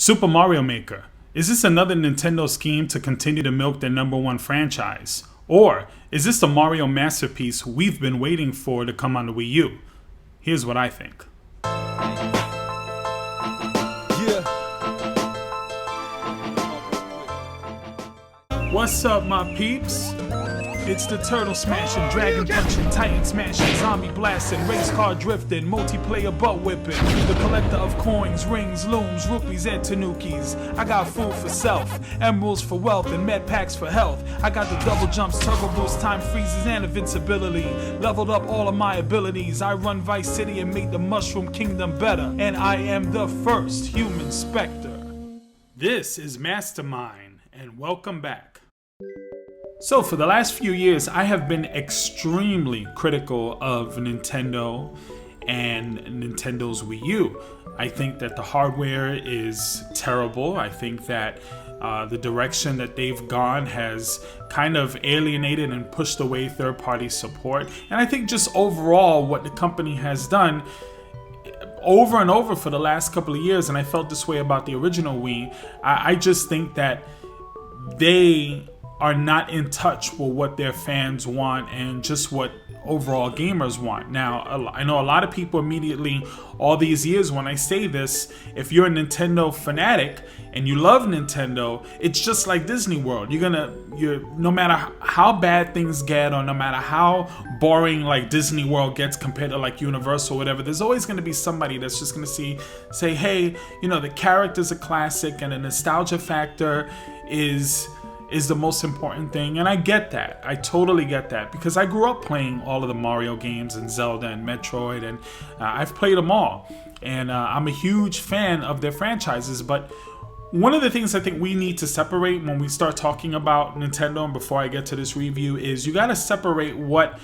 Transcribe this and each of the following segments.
Super Mario Maker. Is this another Nintendo scheme to continue to milk their number one franchise? Or is this the Mario masterpiece we've been waiting for to come on the Wii U? Here's what I think. What's up, my peeps? It's the turtle smashing, dragon punching, titan smashing, zombie blasting, race car drifting, multiplayer butt whipping, the collector of coins, rings, looms, rupees, and tanukis. I got food for self, emeralds for wealth, and med packs for health. I got the double jumps, turbo boost, time freezes, and invincibility. Leveled up all of my abilities. I run Vice City and make the Mushroom Kingdom better. And I am the first human Spectre. This is Mastermind, and welcome back. So for the last few years, I have been extremely critical of Nintendo and Nintendo's Wii U. I think that the hardware is terrible. I think that the direction that they've gone has kind of alienated and pushed away third-party support. And I think just overall what the company has done over and over for the last couple of years, and I felt this way about the original Wii, I just think that they are not in touch with what their fans want and just what overall gamers want. Now, I know a lot of people immediately, all these years when I say this, if you're a Nintendo fanatic and you love Nintendo, it's just like Disney World. No matter how bad things get or no matter how boring like Disney World gets compared to like Universal or whatever, there's always going to be somebody that's just going to say, hey, the character's a classic and the nostalgia factor is the most important thing. And I get that. I totally get that because I grew up playing all of the Mario games and Zelda and Metroid, and I've played them all. And I'm a huge fan of their franchises. But one of the things I think we need to separate when we start talking about Nintendo, and before I get to this review, is you got to separate what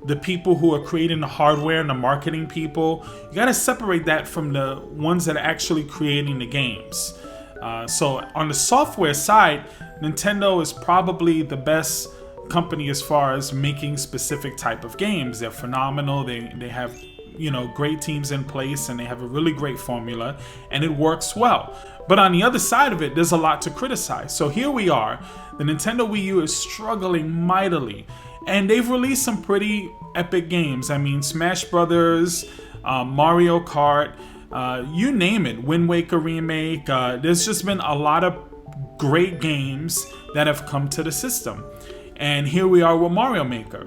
the people who are creating the hardware and the marketing people, you got to separate that from the ones that are actually creating the games. So on the software side, Nintendo is probably the best company as far as making specific type of games. They're phenomenal. They have great teams in place, and they have a really great formula, and it works well. But on the other side of it, there's a lot to criticize. So here we are. The Nintendo Wii U is struggling mightily, and they've released some pretty epic games. I mean, Smash Brothers, Mario Kart, you name it, Wind Waker remake. There's just been a lot of great games that have come to the system. And here we are with Mario Maker.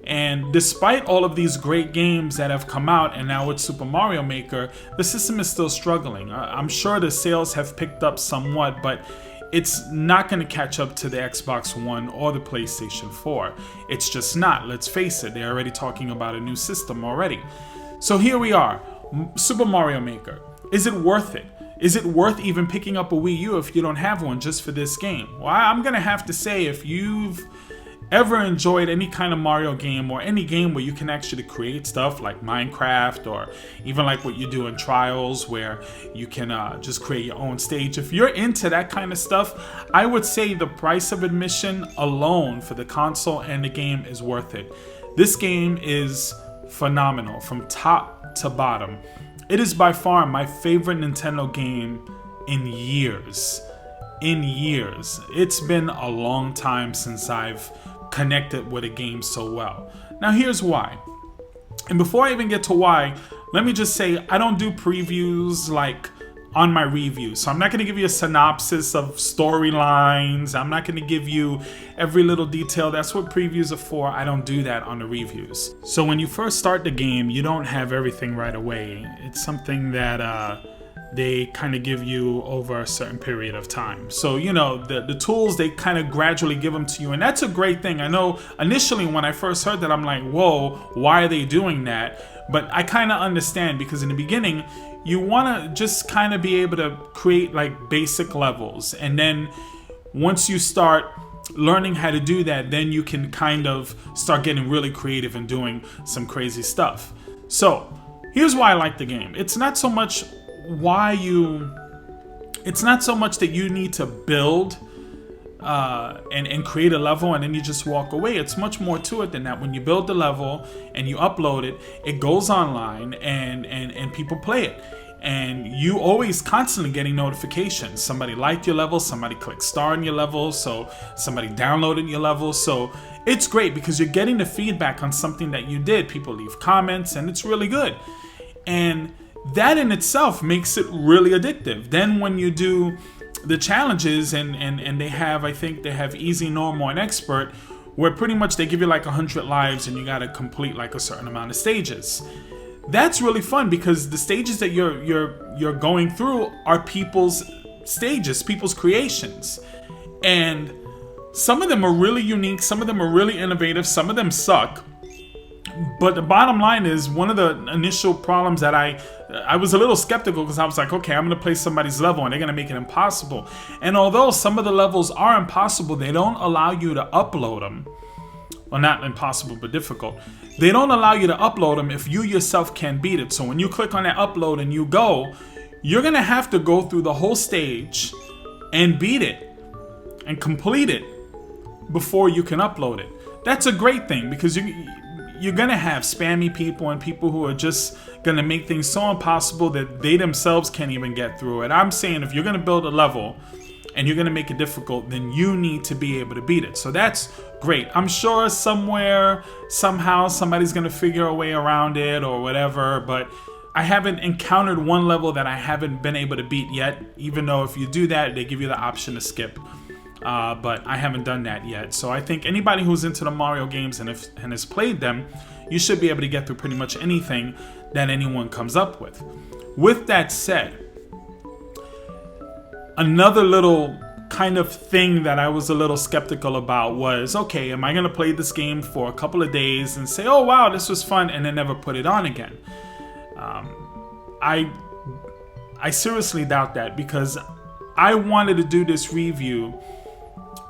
And despite all of these great games that have come out, and now with Super Mario Maker, the system is still struggling. I'm sure the sales have picked up somewhat, but it's not going to catch up to the Xbox One or the PlayStation 4. It's just not. Let's face it, they're already talking about a new system already. So here we are. Super Mario Maker. Is it worth it? Is it worth even picking up a Wii U if you don't have one just for this game? Well, I'm going to have to say, if you've ever enjoyed any kind of Mario game or any game where you can actually create stuff like Minecraft, or even like what you do in Trials where you can just create your own stage, if you're into that kind of stuff, I would say the price of admission alone for the console and the game is worth it. This game is phenomenal from top to bottom. It is by far my favorite Nintendo game in years. It's been a long time since I've connected with a game so well. Now here's why. And before I even get to why, let me just say I don't do previews like on my reviews. So I'm not going to give you a synopsis of storylines. I'm not going to give you every little detail. That's what previews are for. I don't do that on the reviews. So when you first start the game, you don't have everything right away. It's something that they kind of give you over a certain period of time. So, the tools, they kind of gradually give them to you. And that's a great thing. I know initially when I first heard that, I'm like, whoa, why are they doing that? But I kind of understand, because in the beginning, you want to just kind of be able to create like basic levels. And then once you start learning how to do that, then you can kind of start getting really creative and doing some crazy stuff. So here's why I like the game. It's not so much that you need to build and create a level and then you just walk away. It's much more to it than that. When you build the level and you upload it, it goes online and people play it. and you always constantly getting notifications. Somebody liked your level, somebody clicked star on your level, so somebody downloaded your level. So it's great because you're getting the feedback on something that you did. People leave comments, and it's really good. And that in itself makes it really addictive. Then when you do the challenges, and they have, I think they have easy, normal, and expert, where pretty much they give you like 100 lives and you got to complete like a certain amount of stages. That's really fun because the stages that you're going through are people's stages, people's creations. And some of them are really unique, some of them are really innovative, some of them suck. But the bottom line is, one of the initial problems that I was a little skeptical, because I was like, okay, I'm going to play somebody's level and they're going to make it impossible. And although some of the levels are impossible, they don't allow you to upload them. Well, not impossible, but difficult. They don't allow you to upload them if you yourself can't beat it. So when you click on that upload and you go, you're going to have to go through the whole stage and beat it and complete it before you can upload it. That's a great thing, because you're going to have spammy people and people who are just going to make things so impossible that they themselves can't even get through it. I'm saying if you're going to build a level and you're going to make it difficult, then you need to be able to beat it. So that's great. I'm sure somewhere, somehow, somebody's going to figure a way around it or whatever, but I haven't encountered one level that I haven't been able to beat yet, even though if you do that, they give you the option to skip. But I haven't done that yet. So I think anybody who's into the Mario games and has played them, you should be able to get through pretty much anything that anyone comes up with. With that said, another little kind of thing that I was a little skeptical about was, okay, am I going to play this game for a couple of days and say, oh wow, this was fun, and then never put it on again? I seriously doubt that, because I wanted to do this review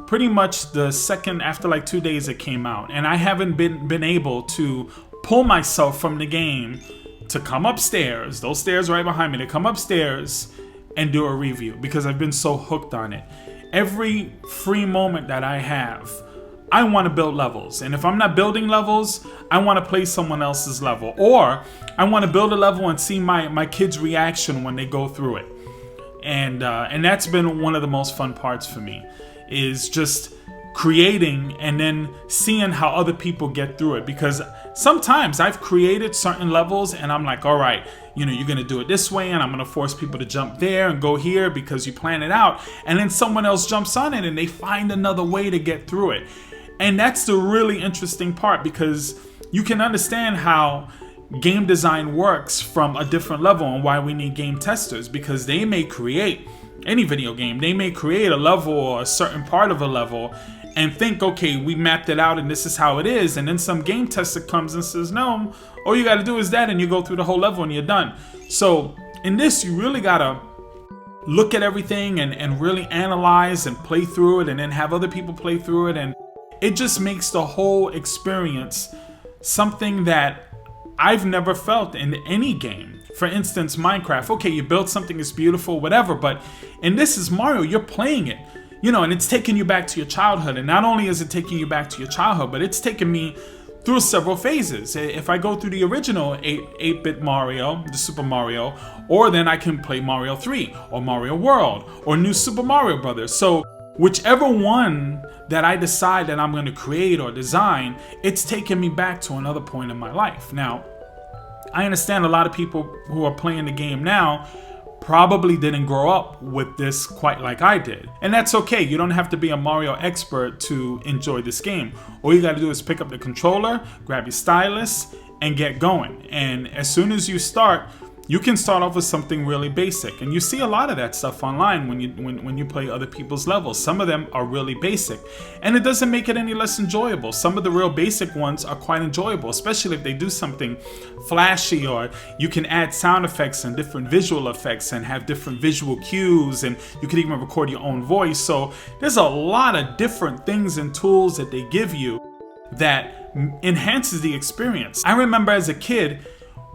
pretty much the second after like 2 days it came out, and I haven't been able to pull myself from the game to come upstairs, those stairs right behind me, to come upstairs and do a review, because I've been so hooked on it. Every free moment that I have, I want to build levels, and if I'm not building levels, I want to play someone else's level, or I want to build a level and see my kids' reaction when they go through it. And that's been one of the most fun parts for me, is just creating and then seeing how other people get through it. Because sometimes I've created certain levels and I'm like, all right, you're gonna do it this way, and I'm gonna force people to jump there and go here because you plan it out, and then someone else jumps on it and they find another way to get through it. And that's the really interesting part, because you can understand how game design works from a different level, and why we need game testers, because they may create any video game, they may create a level or a certain part of a level and think, okay, we mapped it out and this is how it is, and then some game tester comes and says, no, all you gotta do is that, and you go through the whole level and you're done. So in this, you really gotta look at everything and really analyze and play through it, and then have other people play through it, and it just makes the whole experience something that I've never felt in any game. For instance, Minecraft, okay, you build something, it's beautiful, whatever, but in this is Mario, you're playing it, and it's taking you back to your childhood. And not only is it taking you back to your childhood, but it's taken me through several phases. If I go through the original 8-bit Mario, the Super Mario, or then I can play Mario 3, or Mario World, or New Super Mario Brothers. So whichever one that I decide that I'm going to create or design, it's taking me back to another point in my life. Now, I understand a lot of people who are playing the game now probably didn't grow up with this quite like I did. And that's okay. You don't have to be a Mario expert to enjoy this game. All you got to do is pick up the controller, grab your stylus, and get going. And as soon as you start, you can start off with something really basic, and you see a lot of that stuff online when you play other people's levels. Some of them are really basic, and it doesn't make it any less enjoyable. Some of the real basic ones are quite enjoyable, especially if they do something flashy, or you can add sound effects and different visual effects and have different visual cues, and you can even record your own voice. So there's a lot of different things and tools that they give you that enhances the experience. I remember as a kid,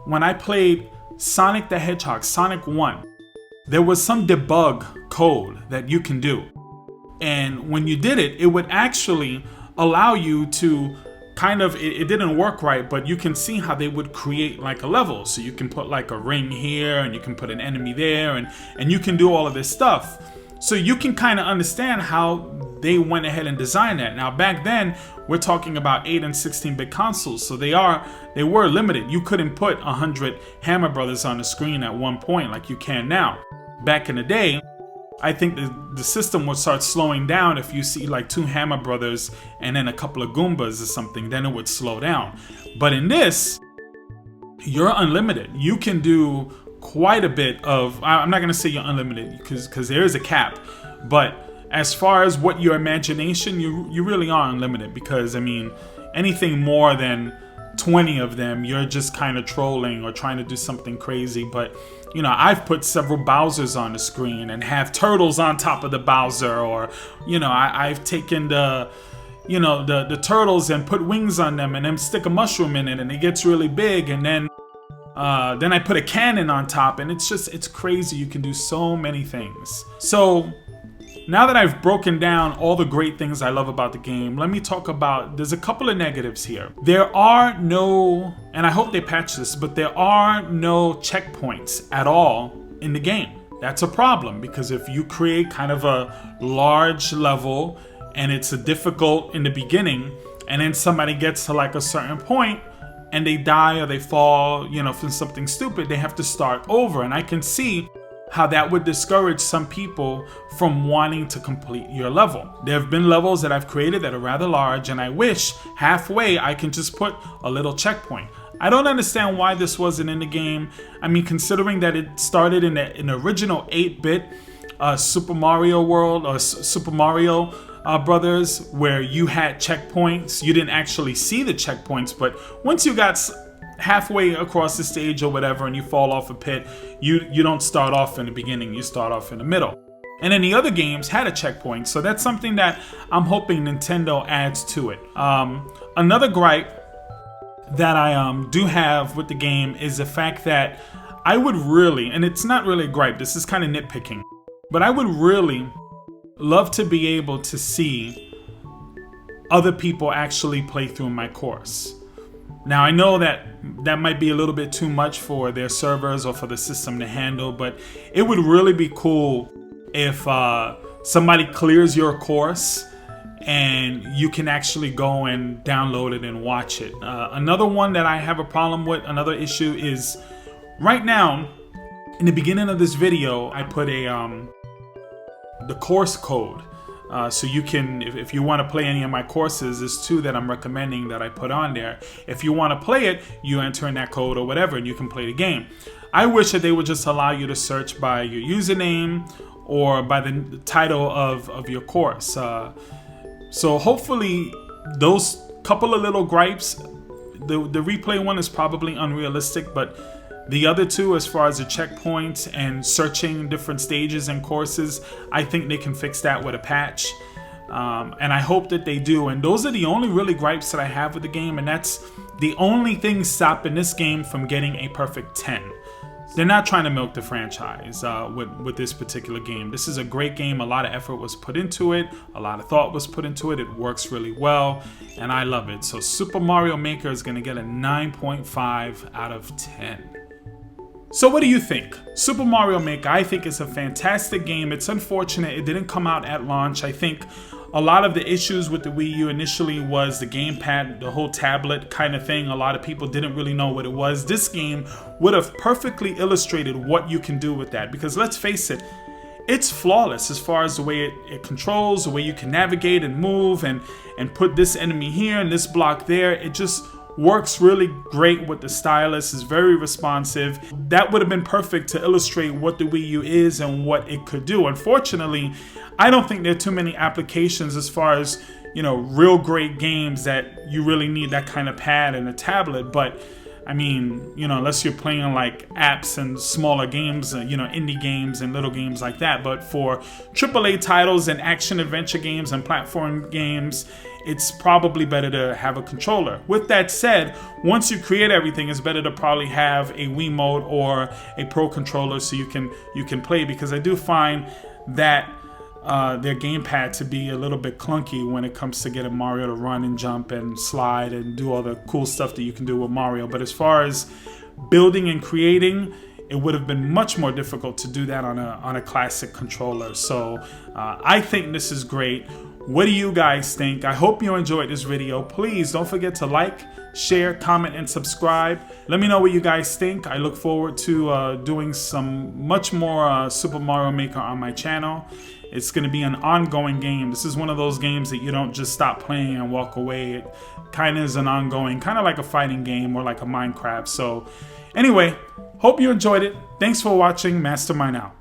when I played Sonic the Hedgehog, Sonic 1, there was some debug code that you can do. And when you did it, it would actually allow you to kind of, it didn't work right, but you can see how they would create like a level. So you can put like a ring here, and you can put an enemy there, and you can do all of this stuff. So you can kind of understand how they went ahead and designed that. Now back then, we're talking about 8 and 16-bit consoles, so they were limited. You couldn't put 100 Hammer Brothers on the screen at one point like you can now. Back in the day, I think the system would start slowing down if you see like 2 Hammer Brothers and then a couple of Goombas or something, then it would slow down. But in this, you're unlimited. You can do quite a bit of, I'm not going to say you're unlimited because there is a cap, but as far as what your imagination, you really are unlimited, because I mean, anything more than 20 of them, you're just kind of trolling or trying to do something crazy. But you know, I've put several Bowsers on the screen and have turtles on top of the Bowser, or you know, I've taken the turtles and put wings on them and then stick a mushroom in it and it gets really big, and then I put a cannon on top, and it's crazy. You can do so many things. So now that I've broken down all the great things I love about the game, let me talk about, there's a couple of negatives here. There are no, and I hope they patch this, but there are no checkpoints at all in the game. That's a problem, because if you create kind of a large level and it's difficult in the beginning, and then somebody gets to like a certain point and they die or they fall, you know, from something stupid, they have to start over. And I can see how that would discourage some people from wanting to complete your level. There have been levels that I've created that are rather large, and I wish halfway I can just put a little checkpoint. I don't understand why this wasn't in the game. I mean, considering that it started in the original 8-bit Super Mario World, or Super Mario Brothers, where you had checkpoints. You didn't actually see the checkpoints, but once you got halfway across the stage or whatever and you fall off a pit, you don't start off in the beginning, you start off in the middle. And then the other games had a checkpoint, so that's something that I'm hoping Nintendo adds to it. Another gripe that I do have with the game is the fact that I would really, and it's not really a gripe, this is kind of nitpicking, but I would really love to be able to see other people actually play through my course. Now, I know that might be a little bit too much for their servers or for the system to handle, but it would really be cool if somebody clears your course and you can actually go and download it and watch it. Another one that I have a problem with, another issue, is right now, in the beginning of this video, I put the course code. So you can, if you want to play any of my courses, there's 2 that I'm recommending that I put on there. If you want to play it, you enter in that code or whatever, and you can play the game. I wish that they would just allow you to search by your username or by the title of your course. So hopefully those couple of little gripes, the replay one is probably unrealistic, but the other 2, as far as the checkpoints and searching different stages and courses, I think they can fix that with a patch. And I hope that they do. And those are the only really gripes that I have with the game, and that's the only thing stopping this game from getting a perfect 10. They're not trying to milk the franchise with this particular game. This is a great game. A lot of effort was put into it. A lot of thought was put into it. It works really well, and I love it. So Super Mario Maker is going to get a 9.5 out of 10. So what do you think? Super Mario Maker, I think it's a fantastic game. It's unfortunate it didn't come out at launch. I think a lot of the issues with the Wii U initially was the gamepad, the whole tablet kind of thing. A lot of people didn't really know what it was. This game would have perfectly illustrated what you can do with that, because let's face it, it's flawless as far as the way it controls, the way you can navigate and move and put this enemy here and this block there. It just works really great with the stylus, is very responsive. That would have been perfect to illustrate what the Wii U is and what it could do. Unfortunately, I don't think there are too many applications as far as, you know, real great games that you really need that kind of pad and a tablet. But I mean, you know, unless you're playing like apps and smaller games, you know, indie games and little games like that. But for AAA titles and action adventure games and platform games, it's probably better to have a controller. With that said, once you create everything, it's better to probably have a Wiimote or a Pro controller so you can play, because I do find that their gamepad to be a little bit clunky when it comes to getting Mario to run and jump and slide and do all the cool stuff that you can do with Mario. But as far as building and creating, it would have been much more difficult to do that on a classic controller. So I think this is great. What do you guys think? I hope you enjoyed this video. Please don't forget to like, share, comment, and subscribe. Let me know what you guys think. I look forward to doing some much more Super Mario Maker on my channel. It's going to be an ongoing game. This is one of those games that you don't just stop playing and walk away. It kind of is an ongoing, kind of like a fighting game or like a Minecraft. So anyway, hope you enjoyed it. Thanks for watching. Mastermind out.